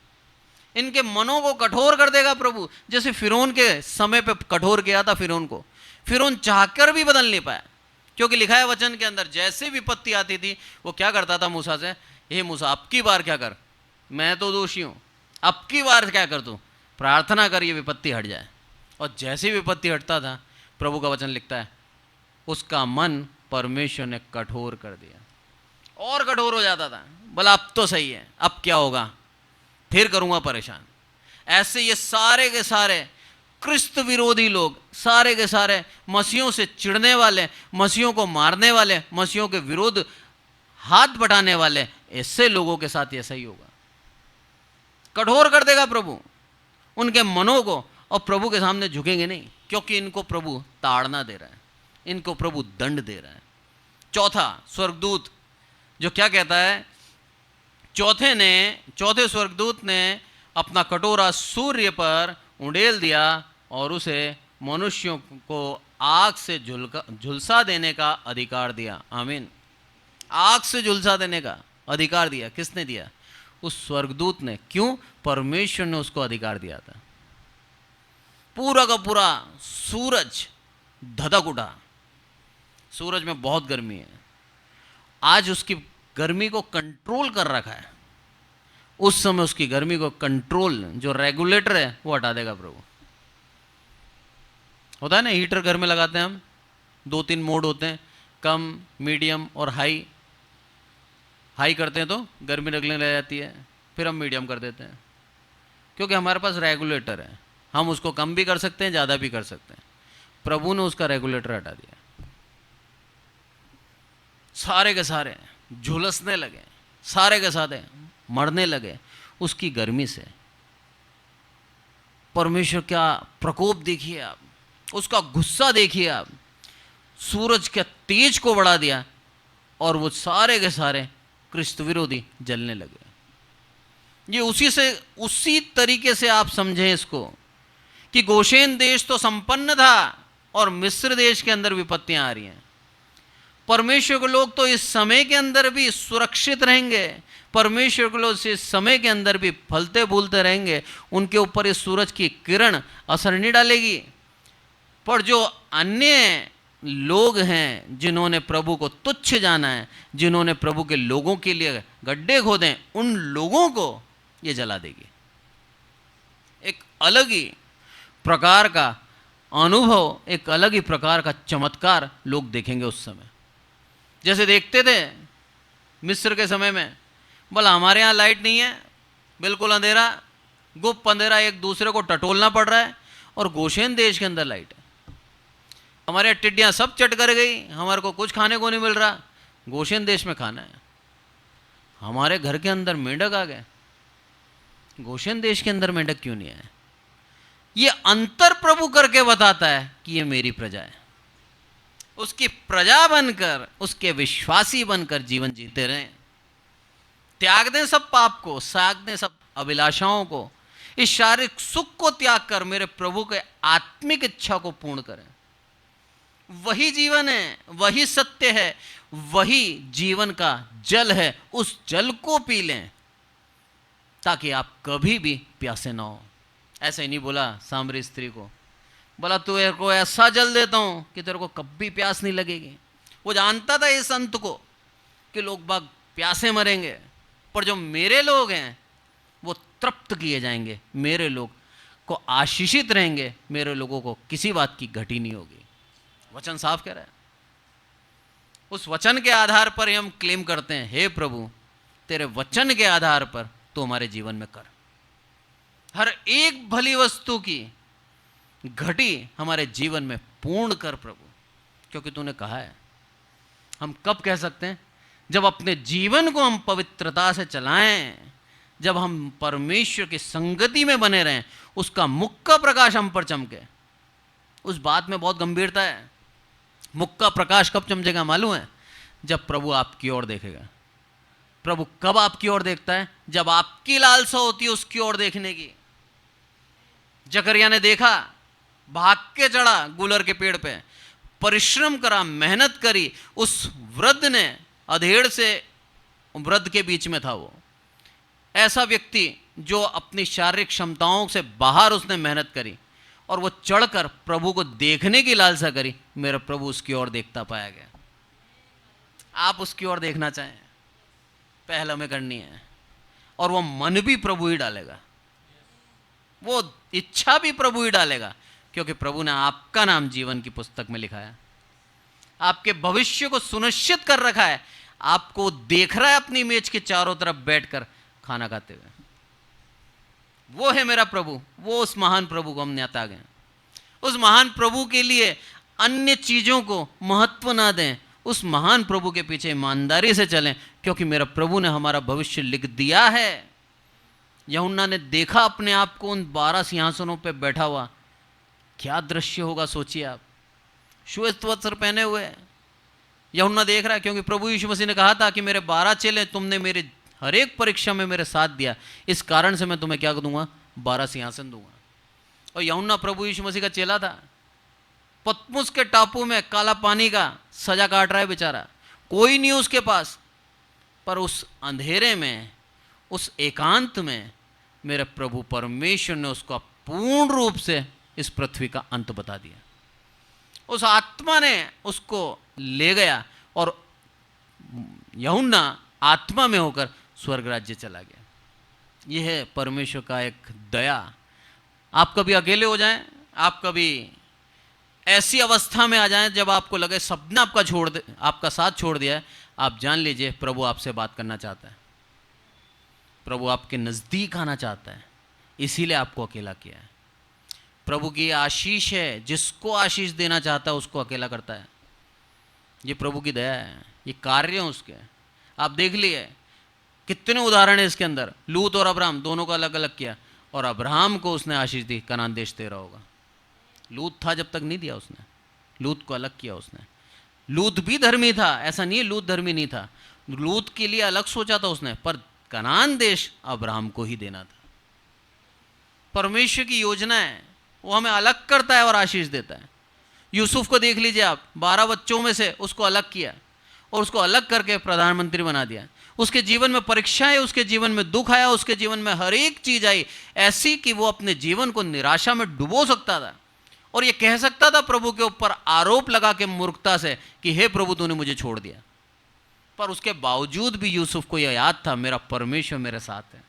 इनके मनों को कठोर कर देगा प्रभु, जैसे फिरौन के समय पे कठोर किया था फिरौन को। फिरौन चाहकर भी बदल नहीं पाया, क्योंकि लिखा है वचन के अंदर, जैसे विपत्ति आती थी वो क्या करता था मूसा से, हे मूसा अब की बार क्या कर, मैं तो दोषी हूं, अब की बार क्या कर, तू प्रार्थना कर ये विपत्ति हट जाए। और जैसी विपत्ति हटता था, प्रभु का वचन लिखता है उसका मन परमेश्वर ने कठोर कर दिया, और कठोर हो जाता था। बोला अब तो सही है, अब क्या होगा, फिर करूंगा परेशान। ऐसे ये सारे के सारे क्रिस्त विरोधी लोग, सारे के सारे मसीहों से चिढ़ने वाले, मसीहों को मारने वाले, मसीहों के विरोध हाथ बढ़ाने वाले, ऐसे लोगों के साथ ऐसा ही होगा। कठोर कर देगा प्रभु उनके मनों को, और प्रभु के सामने झुकेंगे नहीं, क्योंकि इनको प्रभु ताड़ना दे रहा है, इनको प्रभु दंड दे रहा है। चौथा स्वर्गदूत जो क्या कहता है, चौथे स्वर्गदूत ने अपना कटोरा सूर्य पर उंडेल दिया और उसे मनुष्यों को आग से झुलसा देने का अधिकार दिया। आमीन। आग से झुलसा देने का अधिकार दिया। किसने दिया? उस स्वर्गदूत ने। क्यों? परमेश्वर ने उसको अधिकार दिया था। पूरा का पूरा सूरज धधक उठा, सूरज में बहुत गर्मी है, आज उसकी गर्मी को कंट्रोल कर रखा है। उस समय उसकी गर्मी को कंट्रोल, जो रेगुलेटर है वो हटा देगा प्रभु। होता है ना, हीटर घर में लगाते हैं हम, 2-3 मोड होते हैं, कम, मीडियम और हाई। हाई करते हैं तो गर्मी लगने लग जाती है, फिर हम मीडियम कर देते हैं, क्योंकि हमारे पास रेगुलेटर है। हम उसको कम भी कर सकते हैं, ज़्यादा भी कर सकते हैं। प्रभु ने उसका रेगुलेटर हटा दिया। सारे के सारे झुलसने लगे, सारे के सारे मरने लगे उसकी गर्मी से। परमेश्वर क्या प्रकोप देखिए आप, उसका गुस्सा देखिए आप। सूरज के तेज को बढ़ा दिया और वो सारे के सारे क्रिस्त विरोधी जलने लगे। ये उसी तरीके से आप समझें इसको कि गोशेन देश तो संपन्न था और मिस्र देश के अंदर विपत्तियां आ रही हैं। परमेश्वर के लोग तो इस समय के अंदर भी सुरक्षित रहेंगे, परमेश्वर के लोग इस समय के अंदर भी फलते फूलते रहेंगे, उनके ऊपर इस सूरज की किरण असर नहीं डालेगी। पर जो अन्य लोग हैं, जिन्होंने प्रभु को तुच्छ जाना है, जिन्होंने प्रभु के लोगों के लिए गड्ढे खोदे, उन लोगों को ये जला देगी। एक अलग ही प्रकार का अनुभव, एक अलग ही प्रकार का चमत्कार लोग देखेंगे उस समय। जैसे देखते थे मिस्र के समय में, बोला हमारे यहाँ लाइट नहीं है, बिल्कुल अंधेरा, गुप्त अंधेरा, एक दूसरे को टटोलना पड़ रहा है। और गोशेन देश के अंदर लाइट है। हमारे यहाँ टिड्डियाँ सब चट कर गई, हमारे को कुछ खाने को नहीं मिल रहा, गोशेन देश में खाना है। हमारे घर के अंदर मेंढक आ गए, गोशेन देश के अंदर मेंढक क्यों नहीं आए? ये अंतर प्रभु करके बताता है कि ये मेरी प्रजा है। उसकी प्रजा बनकर, उसके विश्वासी बनकर जीवन जीते रहें। त्याग दें सब पाप को, त्याग दें सब अभिलाषाओं को, इस शारीरिक सुख को त्याग कर मेरे प्रभु के आत्मिक इच्छा को पूर्ण करें। वही जीवन है, वही सत्य है, वही जीवन का जल है। उस जल को पी लें ताकि आप कभी भी प्यासे ना हो। ऐसे ही नहीं बोला सामरी स्त्री को, बोला तेरे को ऐसा जल देता हूं कि तेरे को कभी प्यास नहीं लगेगी। वो जानता था इस संत को कि लोग बाग प्यासे मरेंगे, पर जो मेरे लोग हैं वो तृप्त किए जाएंगे, मेरे लोग को आशीषित रहेंगे, मेरे लोगों को किसी बात की घटी नहीं होगी। वचन साफ कह रहा है। उस वचन के आधार पर हम क्लेम करते हैं, हे प्रभु तेरे वचन के आधार पर तो हमारे जीवन में कर। हर एक भली वस्तु की घटी हमारे जीवन में पूर्ण कर प्रभु, क्योंकि तूने कहा है। हम कब कह सकते हैं? जब अपने जीवन को हम पवित्रता से चलाएं, जब हम परमेश्वर की संगति में बने रहें, उसका मुख का प्रकाश हम पर चमके। उस बात में बहुत गंभीरता है। मुख का प्रकाश कब चमकेगा मालूम है? जब प्रभु आपकी ओर देखेगा। प्रभु कब आपकी ओर देखता है? जब आपकी लालसा होती है उसकी ओर देखने की। जकरिया ने देखा, भाग के चढ़ा गुलर के पेड़ पे, परिश्रम करा, मेहनत करी। उस वृद्ध ने, अधेड़ से वृद्ध के बीच में था वो, ऐसा व्यक्ति जो अपनी शारीरिक क्षमताओं से बाहर उसने मेहनत करी और वो चढ़कर प्रभु को देखने की लालसा करी। मेरा प्रभु उसकी ओर देखता पाया गया। आप उसकी ओर देखना चाहें, पहल हमें करनी है, और वो मन भी प्रभु ही डालेगा, वो इच्छा भी प्रभु ही डालेगा, क्योंकि प्रभु ने आपका नाम जीवन की पुस्तक में लिखा है। आपके भविष्य को सुनिश्चित कर रखा है। आपको देख रहा है अपनी मेज के चारों तरफ बैठकर खाना खाते हुए। वो है मेरा प्रभु। वो उस महान प्रभु को हम न्याता गए। उस महान प्रभु के लिए अन्य चीजों को महत्व ना दें, उस महान प्रभु के पीछे ईमानदारी से चलें, क्योंकि मेरा प्रभु ने हमारा भविष्य लिख दिया है। यूहन्ना ने देखा अपने आप को उन 12 सिंहासनों पर बैठा हुआ। क्या दृश्य होगा सोचिए आप। श्वेत वस्त्र पहने हुए यूहन्ना देख रहा है, क्योंकि प्रभु यीशु मसीह ने कहा था कि मेरे 12 चेले, तुमने मेरे हर एक परीक्षा में मेरे साथ दिया, इस कारण से मैं तुम्हें क्या दूंगा? 12 सिंहासन दूंगा। और यूहन्ना प्रभु यीशु मसीह का चेला था। पतमुस के टापू में काला पानी का सजा काट रहा है बेचारा, कोई नहीं उसके पास, पर उस अंधेरे में, उस एकांत में मेरे प्रभु परमेश्वर ने उसको पूर्ण रूप से इस पृथ्वी का अंत बता दिया। उस आत्मा ने उसको ले गया और यूहन्ना आत्मा में होकर स्वर्ग राज्य चला गया। यह है परमेश्वर का एक दया। आप कभी अकेले हो जाएं, आप कभी ऐसी अवस्था में आ जाएं जब आपको लगे सबने आपका साथ छोड़ दिया है, आप जान लीजिए प्रभु आपसे बात करना चाहता है। प्रभु आपके नज़दीक आना चाहता है, इसीलिए आपको अकेला किया है। प्रभु की आशीष है, जिसको आशीष देना चाहता है उसको अकेला करता है। ये प्रभु की दया है, ये कार्य हैं उसके। आप देख लिए कितने उदाहरण है इसके अंदर। लूत और अब्राहम दोनों को अलग अलग किया, और अब्राहम को उसने आशीष दी, कनान देश दे रहा होगा। लूत था जब तक नहीं दिया उसने, लूत को अलग किया उसने। लूत भी धर्मी था, ऐसा नहीं है लूत धर्मी नहीं था। लूत के लिए अलग सोचा था उसने, पर कनान देश अब्राहम को ही देना था। परमेश्वर की योजना है, वो हमें अलग करता है और आशीष देता है। यूसुफ को देख लीजिए आप, 12 बच्चों में से उसको अलग किया और उसको अलग करके प्रधानमंत्री बना दिया। उसके जीवन में परीक्षाएं, उसके जीवन में दुख आया, उसके जीवन में हर एक चीज आई ऐसी कि वो अपने जीवन को निराशा में डुबो सकता था और ये कह सकता था प्रभु के ऊपर आरोप लगा के मूर्खता से कि हे प्रभु तूने मुझे छोड़ दिया। पर उसके बावजूद भी यूसुफ को यह याद था, मेरा परमेश्वर मेरे साथ है।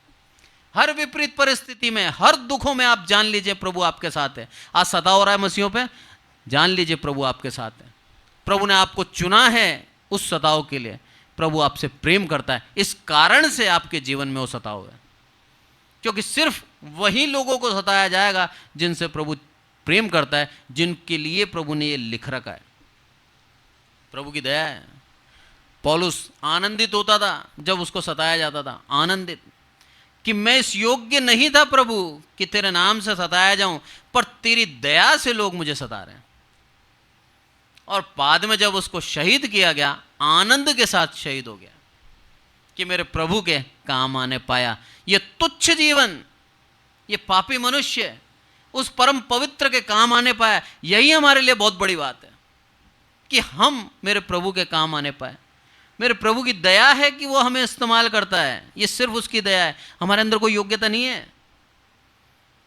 हर विपरीत परिस्थिति में, हर दुखों में आप जान लीजिए प्रभु आपके साथ है। आज सता हो रहा है मसीहों पे, जान लीजिए प्रभु आपके साथ है। प्रभु ने आपको चुना है उस सताव के लिए। प्रभु आपसे प्रेम करता है, इस कारण से आपके जीवन में वो सताव है, क्योंकि सिर्फ वही लोगों को सताया जाएगा जिनसे प्रभु प्रेम करता है, जिनके लिए प्रभु ने ये लिख रखा है। प्रभु की दया है। पौलुस आनंदित होता था जब उसको सताया जाता था, आनंदित कि मैं इस योग्य नहीं था प्रभु कि तेरे नाम से सताया जाऊं, पर तेरी दया से लोग मुझे सता रहे हैं। और बाद में जब उसको शहीद किया गया, आनंद के साथ शहीद हो गया कि मेरे प्रभु के काम आने पाया। ये तुच्छ जीवन, ये पापी मनुष्य उस परम पवित्र के काम आने पाया। यही हमारे लिए बहुत बड़ी बात है कि हम मेरे प्रभु के काम आने पाए। मेरे प्रभु की दया है कि वो हमें इस्तेमाल करता है। ये सिर्फ उसकी दया है, हमारे अंदर कोई योग्यता नहीं है।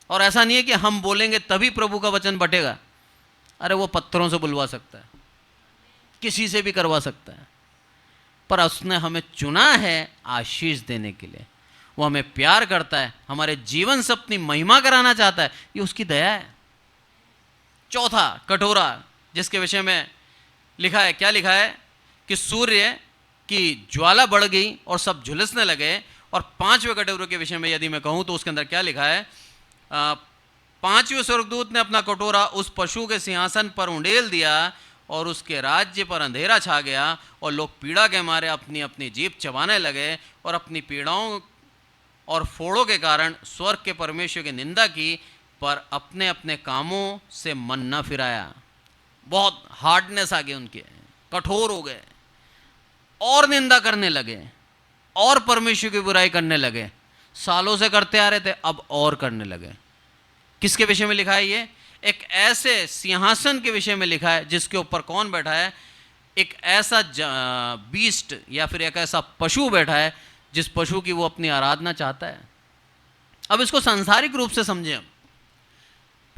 और ऐसा नहीं है कि हम बोलेंगे तभी प्रभु का वचन बटेगा। अरे वो पत्थरों से बुलवा सकता है, किसी से भी करवा सकता है, पर उसने हमें चुना है आशीष देने के लिए। वो हमें प्यार करता है, हमारे जीवन से अपनी महिमा कराना चाहता है। ये उसकी दया है। चौथा कटोरा, जिसके विषय में लिखा है, क्या लिखा है कि सूर्य की ज्वाला बढ़ गई और सब झुलसने लगे। और 5वें कटोरे के विषय में यदि मैं कहूं तो उसके अंदर क्या लिखा है, पांचवें स्वर्गदूत ने अपना कटोरा उस पशु के सिंहासन पर उंडेल दिया और उसके राज्य पर अंधेरा छा गया और लोग पीड़ा के मारे अपनी अपनी जीभ चबाने लगे और अपनी पीड़ाओं और फोड़ों के कारण स्वर्ग के परमेश्वर की निंदा की, पर अपने अपने कामों से मन न फिराया। बहुत हार्डनेस आ गई उनके, कठोर हो गए और निंदा करने लगे और परमेश्वर की बुराई करने लगे। सालों से करते आ रहे थे, अब और करने लगे। किसके विषय में लिखा है ये? एक ऐसे सिंहासन के विषय में लिखा है जिसके ऊपर कौन बैठा है? एक ऐसा बीस्ट या फिर एक ऐसा पशु बैठा है जिस पशु की वो अपनी आराधना चाहता है। अब इसको सांसारिक रूप से समझें हम।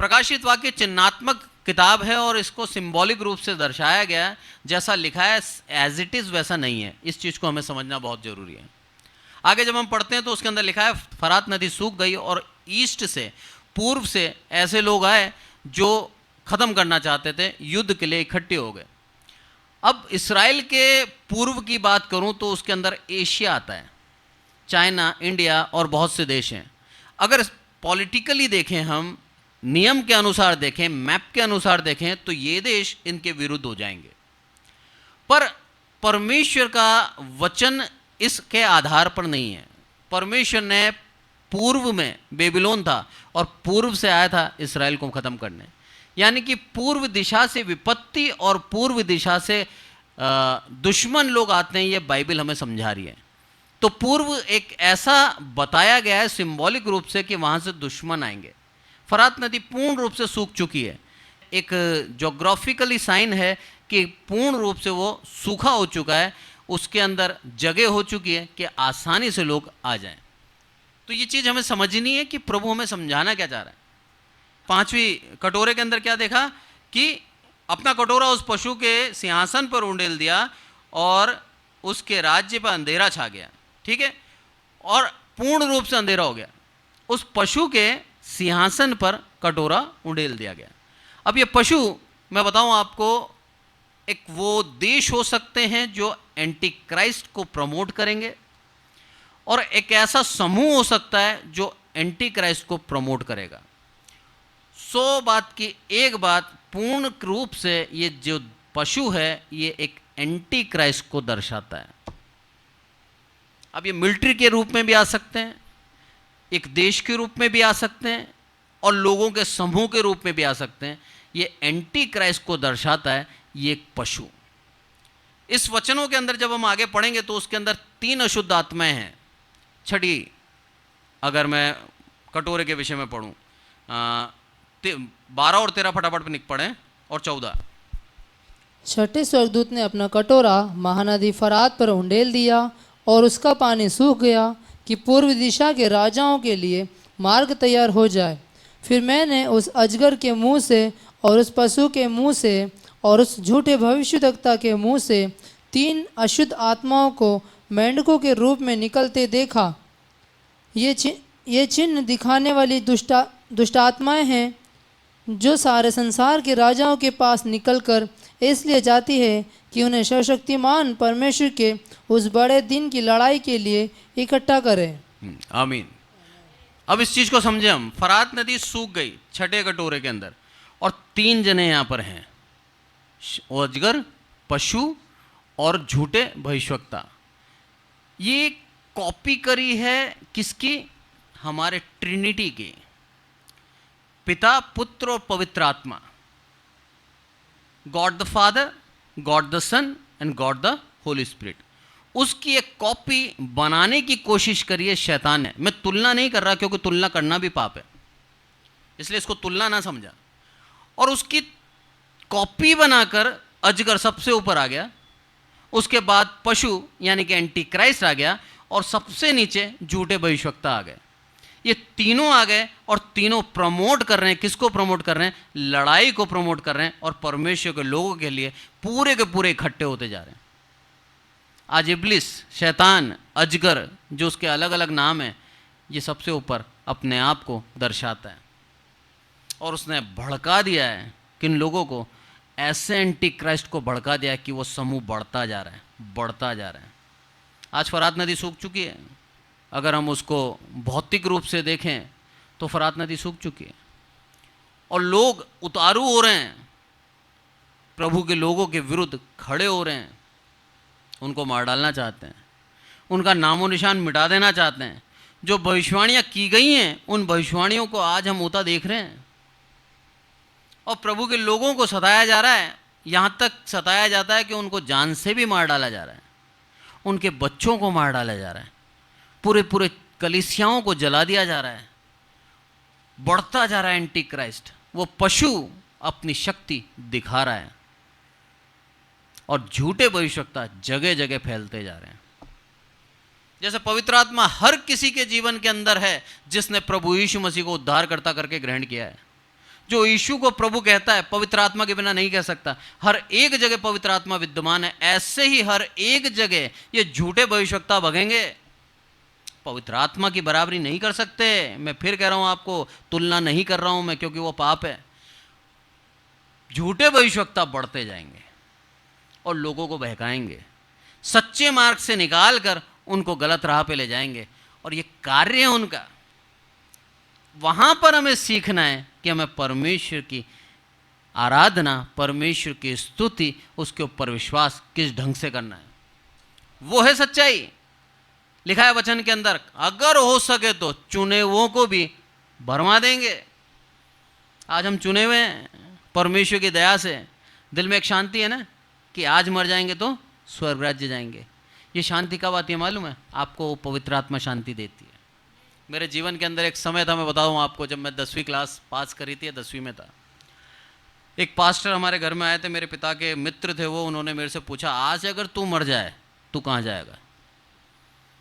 प्रकाशित वाक्य चिन्हात्मक किताब है और इसको सिंबॉलिक रूप से दर्शाया गया है। जैसा लिखा है एज इट इज़ वैसा नहीं है। इस चीज़ को हमें समझना बहुत ज़रूरी है। आगे जब हम पढ़ते हैं तो उसके अंदर लिखा है फरात नदी सूख गई और ईस्ट से, पूर्व से ऐसे लोग आए जो ख़त्म करना चाहते थे, युद्ध के लिए इकट्ठे हो गए। अब इसराइल के पूर्व की बात करूं तो उसके अंदर एशिया आता है, चाइना, इंडिया और बहुत से देश हैं। अगर पॉलिटिकली देखें, हम नियम के अनुसार देखें, मैप के अनुसार देखें, तो ये देश इनके विरुद्ध हो जाएंगे। पर परमेश्वर का वचन इसके आधार पर नहीं है। परमेश्वर ने पूर्व में बेबीलोन था और पूर्व से आया था इसराइल को ख़त्म करने, यानी कि पूर्व दिशा से विपत्ति और पूर्व दिशा से दुश्मन लोग आते हैं। ये बाइबल हमें समझा रही है। तो पूर्व एक ऐसा बताया गया है सिंबॉलिक रूप से कि वहाँ से दुश्मन आएंगे। फरात नदी पूर्ण रूप से सूख चुकी है। एक जोग्राफिकली साइन है कि पूर्ण रूप से वो सूखा हो चुका है, उसके अंदर जगह हो चुकी है कि आसानी से लोग आ जाएं। तो ये चीज़ हमें समझनी है कि प्रभु हमें समझाना क्या चाह रहा है। पांचवी कटोरे के अंदर क्या देखा कि अपना कटोरा उस पशु के सिंहासन पर उंडेल दिया और उसके राज्य पर अंधेरा छा गया। ठीक है, और पूर्ण रूप से अंधेरा हो गया। उस पशु के सिंहासन पर कटोरा उंडेल दिया गया। अब ये पशु, मैं बताऊं आपको, एक वो देश हो सकते हैं जो एंटी क्राइस्ट को प्रमोट करेंगे और एक ऐसा समूह हो सकता है जो एंटी क्राइस्ट को प्रमोट करेगा। 100 बात की एक बात, पूर्ण रूप से ये जो पशु है ये एक एंटी क्राइस्ट को दर्शाता है। अब ये मिलिट्री के रूप में भी आ सकते हैं, एक देश के रूप में भी आ सकते हैं और लोगों के समूह के रूप में भी आ सकते हैं। ये एंटी क्राइस्ट को दर्शाता है ये एक पशु। इस वचनों के अंदर जब हम आगे पढ़ेंगे तो उसके अंदर 3 अशुद्ध आत्माएं हैं। छठी, अगर मैं कटोरे के विषय में पढ़ूं, 12 और 13 फटाफट पे पढ़ें, और 14। छठे स्वर्गदूत ने अपना कटोरा महानदी फरात पर उंडेल दिया और उसका पानी सूख गया कि पूर्व दिशा के राजाओं के लिए मार्ग तैयार हो जाए। फिर मैंने उस अजगर के मुंह से और उस पशु के मुंह से और उस झूठे भविष्यद्वक्ता के मुंह से 3 अशुद्ध आत्माओं को मेंढकों के रूप में निकलते देखा। ये चिन्ह दिखाने वाली दुष्ट आत्माएं हैं जो सारे संसार के राजाओं के पास निकलकर इसलिए जाती है कि उन्हें सर्वशक्तिमान परमेश्वर के उस बड़े दिन की लड़ाई के लिए इकट्ठा करें। आमीन। अब इस चीज को समझे हम। फरात नदी सूख गई छठे कटोरे के अंदर और 3 जने यहां पर हैं, अजगर, पशु और झूठे भविष्यवक्ता। ये कॉपी करी है किसकी? हमारे ट्रिनिटी की, पिता, पुत्र और पवित्र आत्मा। God the Father, God the Son and God the Holy Spirit. उसकी एक कॉपी बनाने की कोशिश करी है शैतान ने। मैं तुलना नहीं कर रहा क्योंकि तुलना करना भी पाप है, इसलिए इसको तुलना ना समझा। और उसकी कॉपी बनाकर अजगर सबसे ऊपर आ गया, उसके बाद पशु यानी कि एंटी क्राइस्ट आ गया और सबसे नीचे झूठे भविष्यवक्ता आ गए। ये तीनों आ गए और तीनों प्रमोट कर रहे हैं। किसको प्रमोट कर रहे हैं? लड़ाई को प्रमोट कर रहे हैं और परमेश्वर के लोगों के लिए पूरे के पूरे इकट्ठे होते जा रहे हैं। आज इब्लिस, शैतान, अजगर, जो उसके अलग अलग नाम हैं, ये सबसे ऊपर अपने आप को दर्शाता है और उसने भड़का दिया है किन लोगों को? ऐसे एंटी क्राइस्ट को भड़का दिया है कि वो समूह बढ़ता जा रहा है, बढ़ता जा रहा है। आज फरात नदी सूख चुकी है। अगर हम उसको भौतिक रूप से देखें तो फरात नदी सूख चुकी है। और लोग उतारू हो रहे हैं, प्रभु के लोगों के विरुद्ध खड़े हो रहे हैं, उनको मार डालना चाहते हैं, उनका नामो निशान मिटा देना चाहते हैं। जो भविष्यवाणियां की गई हैं उन भविष्यवाणियों को आज हम होता देख रहे हैं, और प्रभु के लोगों को सताया जा रहा है। यहाँ तक सताया जाता है कि उनको जान से भी मार डाला जा रहा है, उनके बच्चों को मार डाला जा रहा है, पूरे पूरे कलीसियाओं को जला दिया जा रहा है। बढ़ता जा रहा है एंटी क्राइस्ट, वो पशु अपनी शक्ति दिखा रहा है, और झूठे भविष्यवक्ता जगह जगह फैलते जा रहे हैं। जैसे पवित्र आत्मा हर किसी के जीवन के अंदर है जिसने प्रभु यीशु मसीह को उद्धारकर्ता करके ग्रहण किया है। जो यीशु को प्रभु कहता है पवित्र आत्मा के बिना नहीं कह सकता। हर एक जगह पवित्र आत्मा विद्यमान है। ऐसे ही हर एक जगह ये झूठे भविष्यवक्ता भगेंगे, पवित्र आत्मा की बराबरी नहीं कर सकते। मैं फिर कह रहा हूं, आपको तुलना नहीं कर रहा हूं मैं, क्योंकि वो पाप है। झूठे भविष्यवक्ता बढ़ते जाएंगे और लोगों को बहकाएंगे, सच्चे मार्ग से निकाल कर उनको गलत राह पे ले जाएंगे, और ये कार्य है उनका। वहां पर हमें सीखना है कि हमें परमेश्वर की आराधना, परमेश्वर की स्तुति, उसके ऊपर विश्वास किस ढंग से करना है। वो है सच्चाई। लिखा है वचन के अंदर, अगर हो सके तो चुने हुओं को भी भरमा देंगे। आज हम चुने हुए हैं परमेश्वर की दया से। दिल में एक शांति है ना कि आज मर जाएंगे तो स्वर्ग राज्य जाएंगे। ये शांति कब आती है मालूम है आपको? पवित्र आत्मा शांति देती है। मेरे जीवन के अंदर एक समय था, मैं बताऊं आपको, जब मैं 10वीं क्लास पास करी थी, 10वीं में था। एक पास्टर हमारे घर में आए थे, मेरे पिता के मित्र थे वो। उन्होंने मेरे से पूछा, आज अगर तू मर जाए तू कहाँ जाएगा?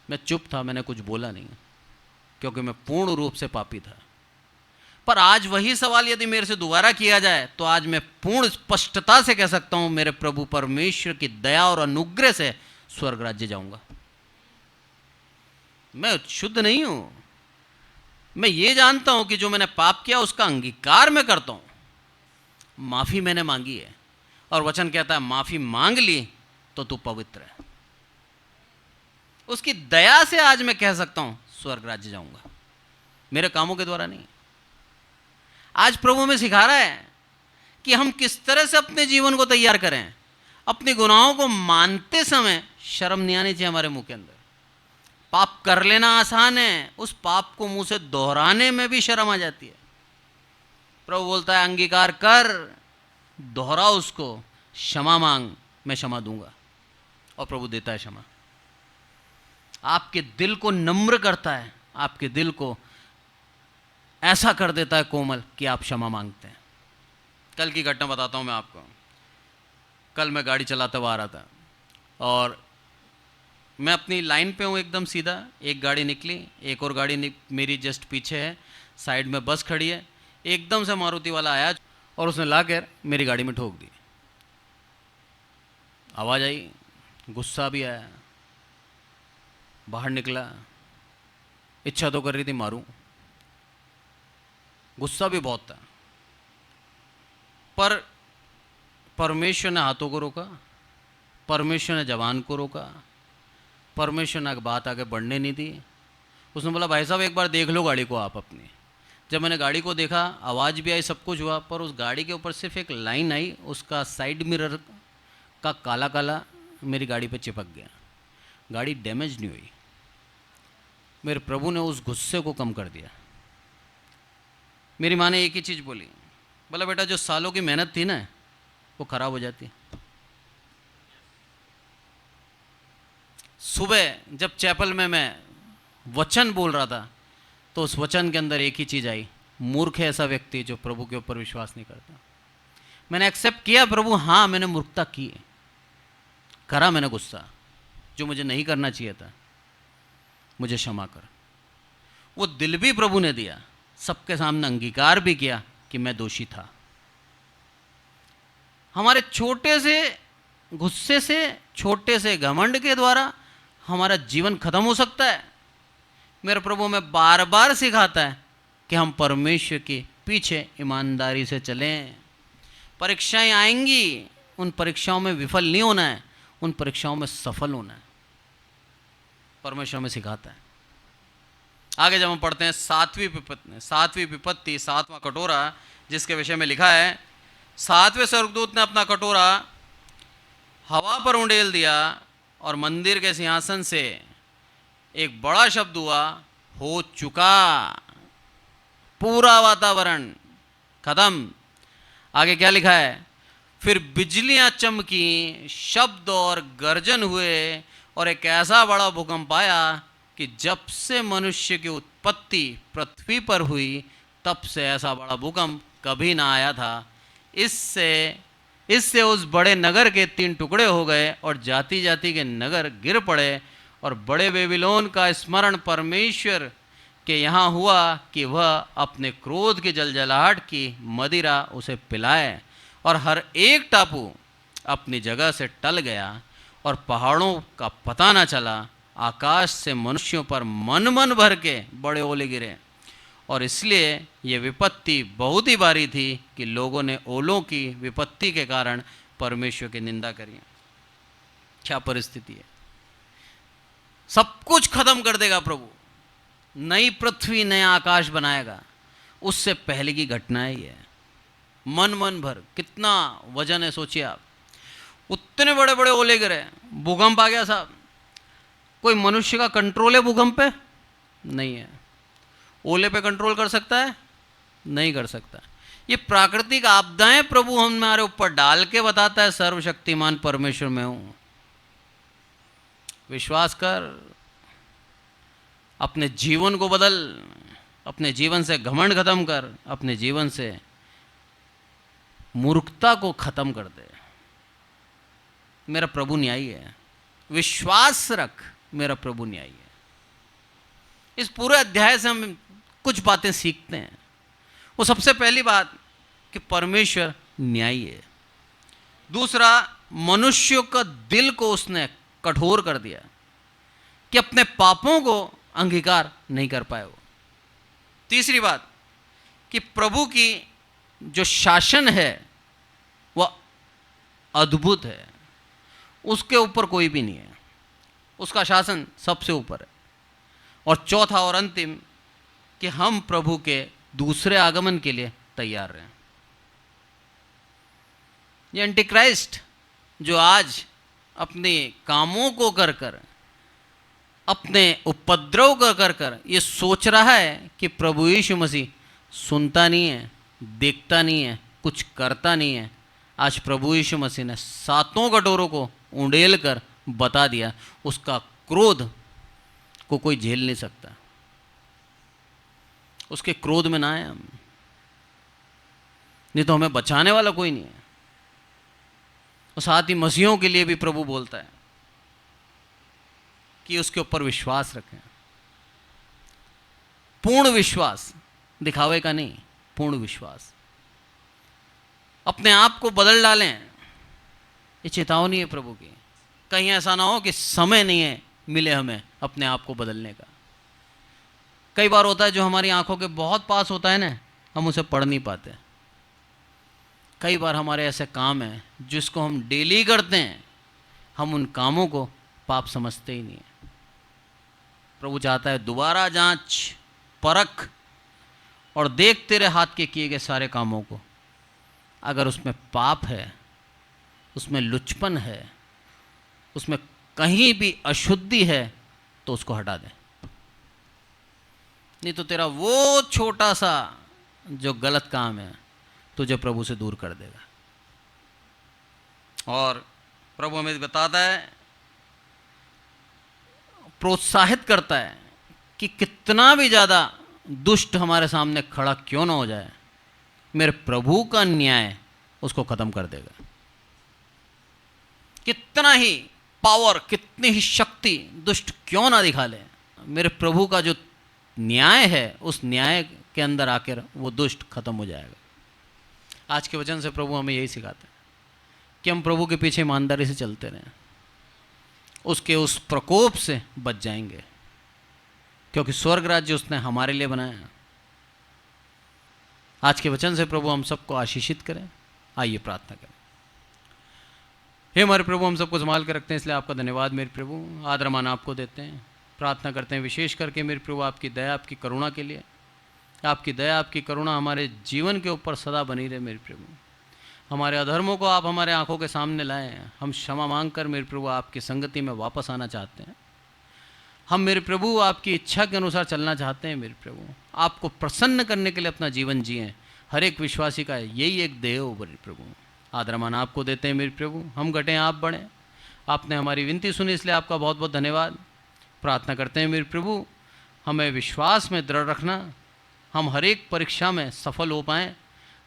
मैं चुप था, मैंने कुछ बोला नहीं, क्योंकि मैं पूर्ण रूप से पापी था। पर आज वही सवाल यदि मेरे से दोबारा किया जाए तो आज मैं पूर्ण स्पष्टता से कह सकता हूं, मेरे प्रभु परमेश्वर की दया और अनुग्रह से स्वर्ग राज्य जाऊंगा। मैं शुद्ध नहीं हूं। मैं ये जानता हूं कि जो मैंने पाप किया उसका अंगीकार मैं करता हूं। माफी मैंने मांगी है, और वचन कहता है माफी मांग ली तो तू पवित्र है। उसकी दया से आज मैं कह सकता हूं स्वर्ग राज्य जाऊंगा, मेरे कामों के द्वारा नहीं। आज प्रभु हमें सिखा रहा है कि हम किस तरह से अपने जीवन को तैयार करें। अपने गुनाहों को मानते समय शर्म नहीं आनी चाहिए हमारे मुंह के अंदर। पाप कर लेना आसान है, उस पाप को मुंह से दोहराने में भी शर्म आ जाती है। प्रभु बोलता है अंगीकार कर, दोहरा उसको, क्षमा मांग, मैं क्षमा दूंगा। और प्रभु देता है क्षमा। आपके दिल को नम्र करता है, आपके दिल को ऐसा कर देता है कोमल कि आप क्षमा मांगते हैं। कल की घटना बताता हूं मैं आपको। कल मैं गाड़ी चलाते हुआ आ रहा था, और मैं अपनी लाइन पे हूँ एकदम सीधा। एक गाड़ी निकली, एक और गाड़ी मेरी जस्ट पीछे है, साइड में बस खड़ी है। एकदम से मारुति वाला आया और उसने लाकर मेरी गाड़ी में ठोक दी। आवाज़ आई, गुस्सा भी आया, बाहर निकला, इच्छा तो कर रही थी मारूं, गुस्सा भी बहुत था। पर परमेश्वर ने हाथों को रोका, परमेश्वर ने जवान को रोका, परमेश्वर ने बात आगे बढ़ने नहीं दी। उसने बोला भाई साहब एक बार देख लो गाड़ी को आप अपनी। जब मैंने गाड़ी को देखा, आवाज़ भी आई, सब कुछ हुआ, पर उस गाड़ी के ऊपर सिर्फ एक लाइन आई, उसका साइड मिरर का काला काला मेरी गाड़ी पे चिपक गया। गाड़ी डैमेज नहीं हुई। मेरे प्रभु ने उस गुस्से को कम कर दिया। मेरी माँ ने एक ही चीज़ बोली, बोला बेटा जो सालों की मेहनत थी ना वो खराब हो जाती। सुबह जब चैपल में मैं वचन बोल रहा था तो उस वचन के अंदर एक ही चीज़ आई, मूर्ख है ऐसा व्यक्ति जो प्रभु के ऊपर विश्वास नहीं करता। मैंने एक्सेप्ट किया, प्रभु हाँ मैंने मूर्खता की, करा मैंने गुस्सा, जो मुझे नहीं करना चाहिए था, मुझे क्षमा कर। वो दिल भी प्रभु ने दिया, सबके सामने अंगीकार भी किया कि मैं दोषी था। हमारे छोटे से गुस्से से, छोटे से घमंड के द्वारा हमारा जीवन खत्म हो सकता है। मेरे प्रभु हमें बार बार सिखाता है कि हम परमेश्वर के पीछे ईमानदारी से चलें। परीक्षाएं आएंगी, उन परीक्षाओं में विफल नहीं होना है, उन परीक्षाओं में सफल होना है। परमेश्वर हमें सिखाता है। आगे जब हम पढ़ते हैं सातवीं विपत्ति, सातवां कटोरा, जिसके विषय में लिखा है, सातवें स्वर्गदूत ने अपना कटोरा हवा पर उंडेल दिया और मंदिर के सिंहासन से एक बड़ा शब्द हुआ, हो चुका। पूरा वातावरण खत्म। आगे क्या लिखा है, फिर बिजलियां चमकी, शब्द और गर्जन हुए और एक ऐसा बड़ा भूकंप आया कि जब से मनुष्य की उत्पत्ति पृथ्वी पर हुई तब से ऐसा बड़ा भूकंप कभी ना आया था। इससे उस बड़े नगर के 3 टुकड़े हो गए और जाति जाति के नगर गिर पड़े और बड़े बेबीलोन का स्मरण परमेश्वर के यहाँ हुआ कि वह अपने क्रोध की जलजलाहट की मदिरा उसे पिलाए, और हर एक टापू अपनी जगह से टल गया और पहाड़ों का पता न चला। आकाश से मनुष्यों पर मन मन भर के बड़े ओले गिरे, और इसलिए ये विपत्ति बहुत ही भारी थी कि लोगों ने ओलों की विपत्ति के कारण परमेश्वर की निंदा करी। क्या परिस्थिति है। सब कुछ खत्म कर देगा प्रभु, नई पृथ्वी नया आकाश बनाएगा। उससे पहले की घटना है ये। मन भर कितना वजन है, सोचिए आप। उतने बड़े बड़े ओले गिरे, भूकंप आ गया साहब। कोई मनुष्य का कंट्रोल है भूकंप पे? नहीं है। ओले पे कंट्रोल कर सकता है? नहीं कर सकता। ये प्राकृतिक आपदाएं प्रभु हमारे ऊपर डाल के बताता है, सर्वशक्तिमान परमेश्वर मैं हूं। विश्वास कर, अपने जीवन को बदल, अपने जीवन से घमंड खत्म कर, अपने जीवन से मूर्खता को खत्म कर दे। मेरा प्रभु न्यायी है। विश्वास रख, मेरा प्रभु न्यायी है। इस पूरे अध्याय से हम कुछ बातें सीखते हैं। वो सबसे पहली बात कि परमेश्वर न्यायी है। दूसरा, मनुष्यों का दिल को उसने कठोर कर दिया कि अपने पापों को अंगीकार नहीं कर पाए वो। तीसरी बात कि प्रभु की जो शासन है वह अद्भुत है, उसके ऊपर कोई भी नहीं है, उसका शासन सबसे ऊपर है। और चौथा और अंतिम कि हम प्रभु के दूसरे आगमन के लिए तैयार रहें। ये एंटीक्राइस्ट जो आज अपने कामों को कर कर, अपने उपद्रव को कर कर ये सोच रहा है कि प्रभु यीशु मसीह सुनता नहीं है, देखता नहीं है, कुछ करता नहीं है, आज प्रभु यीशु मसीह ने सातों कटोरों को उंडेल कर बता दिया, उसका क्रोध को कोई झेल नहीं सकता। उसके क्रोध में ना आए हम, नहीं तो हमें बचाने वाला कोई नहीं है। और साथ ही मसीहों के लिए भी प्रभु बोलता है कि उसके ऊपर विश्वास रखें। पूर्ण विश्वास, दिखावे का नहीं, पूर्ण विश्वास। अपने आप को बदल डालें। ये चेतावनी है प्रभु की। कहीं ऐसा ना हो कि समय नहीं है मिले हमें अपने आप को बदलने का। कई बार होता है जो हमारी आंखों के बहुत पास होता है ना, हम उसे पढ़ नहीं पाते। कई बार हमारे ऐसे काम हैं जिसको हम डेली करते हैं, हम उन कामों को पाप समझते ही नहीं है। प्रभु चाहता है दोबारा जांच परख और देख तेरे हाथ के किए गए सारे कामों को। अगर उसमें पाप है, उसमें लुचपन है, उसमें कहीं भी अशुद्धि है तो उसको हटा दे। नहीं तो तेरा वो छोटा सा जो गलत काम है तुझे प्रभु से दूर कर देगा। और प्रभु हमें बताता है, प्रोत्साहित करता है कि कितना भी ज़्यादा दुष्ट हमारे सामने खड़ा क्यों ना हो जाए, मेरे प्रभु का न्याय उसको ख़त्म कर देगा। कितना ही पावर, कितनी ही शक्ति दुष्ट क्यों ना दिखा ले, मेरे प्रभु का जो न्याय है उस न्याय के अंदर आकर वो दुष्ट खत्म हो जाएगा। आज के वचन से प्रभु हमें यही सिखाता है कि हम प्रभु के पीछे ईमानदारी से चलते रहें, उसके उस प्रकोप से बच जाएंगे, क्योंकि स्वर्ग राज्य उसने हमारे लिए बनाया। आज के वचन से प्रभु हम सबको आशीषित करें। आइए प्रार्थना करें। हे हमारे प्रभु, हम सबको संभाल कर रखते हैं, इसलिए आपका धन्यवाद मेरे प्रभु। आदर मान आपको देते हैं। प्रार्थना करते हैं विशेष करके मेरे प्रभु आपकी दया आपकी करुणा के लिए। आपकी दया आपकी करुणा हमारे जीवन के ऊपर सदा बनी रहे मेरे प्रभु। हमारे अधर्मों को आप हमारे आंखों के सामने लाएं। हम क्षमा मांग कर मेरे प्रभु आपकी संगति में वापस आना चाहते हैं। हम मेरे प्रभु आपकी इच्छा के अनुसार चलना चाहते हैं मेरे प्रभु। आपको प्रसन्न करने के लिए अपना जीवन जिएं। हर एक विश्वासी का यही एक देह हो मेरे प्रभु। आदरमान आपको देते हैं मेरे प्रभु। हम घटें आप बढ़ें। आपने हमारी विनती सुनी इसलिए आपका बहुत बहुत धन्यवाद। प्रार्थना करते हैं मेरे प्रभु हमें विश्वास में दृढ़ रखना। हम हर एक परीक्षा में सफल हो पाएँ।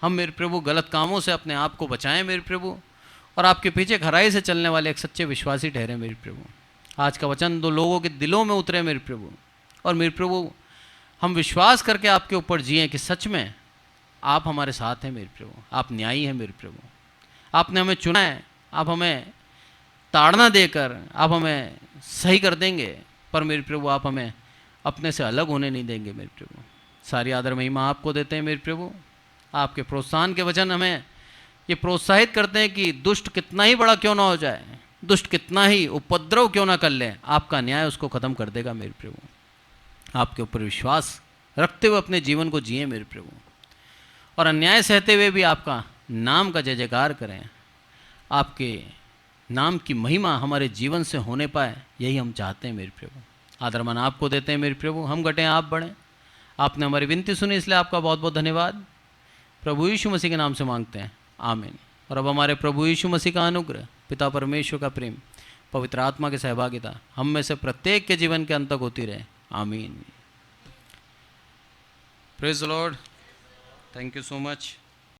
हम मेरे प्रभु गलत कामों से अपने आप को बचाएं मेरे प्रभु, और आपके पीछे खराई से चलने वाले एक सच्चे विश्वासी ठहरे मेरे प्रभु। आज का वचन दो लोगों के दिलों में उतरे मेरे प्रभु, और मेरे प्रभु हम विश्वास करके आपके ऊपर जिए कि सच में आप हमारे साथ हैं मेरे प्रभु। आप न्यायी हैं मेरे प्रभु। आपने हमें चुना है। आप हमें ताड़ना देकर आप हमें सही कर देंगे, पर मेरे प्रभु आप हमें अपने से अलग होने नहीं देंगे मेरे प्रभु। सारी आदर महिमा आपको देते हैं मेरे प्रभु। आपके प्रोत्साहन के वचन हमें ये प्रोत्साहित करते हैं कि दुष्ट कितना ही बड़ा क्यों ना हो जाए, दुष्ट कितना ही उपद्रव क्यों ना कर ले, आपका न्याय उसको ख़त्म कर देगा मेरे प्रभु। आपके ऊपर विश्वास रखते हुए अपने जीवन को जिए मेरे प्रभु, और अन्याय सहते हुए भी आपका नाम का जय जयकार करें। आपके नाम की महिमा हमारे जीवन से होने पाए, यही हम चाहते हैं मेरे प्रभु। आदरमान आपको देते हैं मेरे प्रभु। हम घटें आप बढ़ें। आपने हमारी विनती सुनी इसलिए आपका बहुत बहुत धन्यवाद। प्रभु यीशु मसीह के नाम से मांगते हैं, आमीन। और अब हमारे प्रभु यीशु मसीह का अनुग्रह, पिता परमेश्वर का प्रेम, पवित्र आत्मा की सहभागिता हम में से प्रत्येक के जीवन के अंत तक होती रहे, आमीन। Praise the Lord. Thank you so much.